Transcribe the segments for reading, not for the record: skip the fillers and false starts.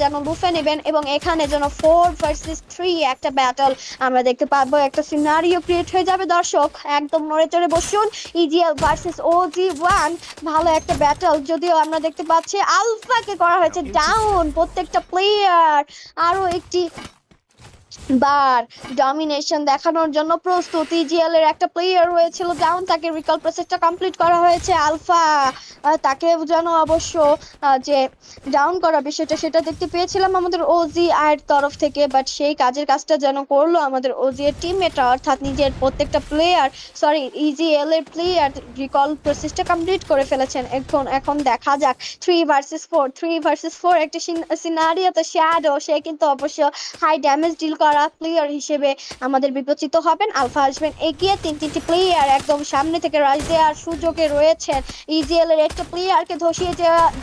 যেন লুফে নেবেন এবং এখানে যেন 4 ভার্সেস 3 একটা ব্যাটল আমরা দেখতে পাবো, একটা সিনারিও ক্রিয়েট হয়ে যাবে। দর্শক একদম নড়ে চড়ে বসুন। ইজিএল ভার্সেস OG1, ভালো একটা ব্যাটল। যদিও আমরা দেখতে পাচ্ছি আলফাকে করা হয়েছে ডাউন, প্রত্যেকটা প্লেয়ার আরো একটি বার ডমিনেশন দেখানোর জন্য প্রস্তুত। ইজিএল এর একটা প্লেয়ার হয়েছিল ডাউন, তাকে রিকল প্রসেসটা কমপ্লিট করা হয়েছে। আলফা তাকে যেন অবশ্য যে ডাউন করা বিষয়টা সেটা দেখতে পেয়েছিলাম আমাদের ওজি এর তরফ থেকে, বাট সেই কাজটা যেন করলো আমাদের ওজি এর টিমমেটরা, অর্থাৎ নিজের প্রত্যেকটা প্লেয়ার, সরি ইজিএল এর প্লেয়ার রিকল প্রসেসটা কমপ্লিট করে ফেলেছেন। এখন দেখা যাক 3 ভার্সেস 4 একটা সিনারিওতে শ্যাডো, সে কিন্তু অবশ্য হাই ড্যামেজ ডিল করা প্লেয়ার হিসেবে আমাদের বিবেচিত হবেন। আলফা আসবেন এগিয়ে, তিনটি প্লেয়ার একদম সামনে থেকে রাশ দেওয়ার সুযোগে রয়েছেন। ইজিএল এর একটা প্লেয়ারকে ধসিয়ে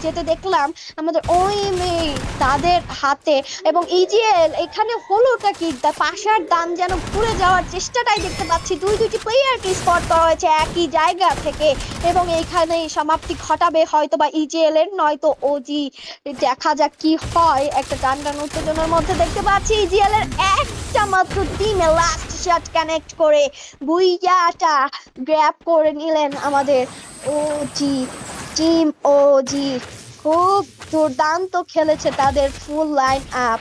যেতে দেখলাম আমাদের ওএমএ তাদের হাতে, এবং ইজিএল এখানে হলোটা কি, পাশার দান যেন ঘুরে যাওয়ার চেষ্টাটাই দেখতে পাচ্ছি। দুইটি প্লেয়ারকে স্পট করা হয়েছে একই জায়গা থেকে, এবং এইখানেই সমাপ্তি ঘটাবে হয়তো বা ইজিএল এর, নয়তো ওজি। দেখা যাক কি হয়। একটা টান উত্তেজনার মধ্যে দেখতে পাচ্ছি ইজিএল এর একটা মাত্র টিমে লাস্ট শট কানেক্ট করে বুইয়াটা গ্র্যাব করে নিলেন আমাদের ওজি টিম। ওজি খুব দুর্দান্ত খেলেছে তাদের ফুল লাইন আপ।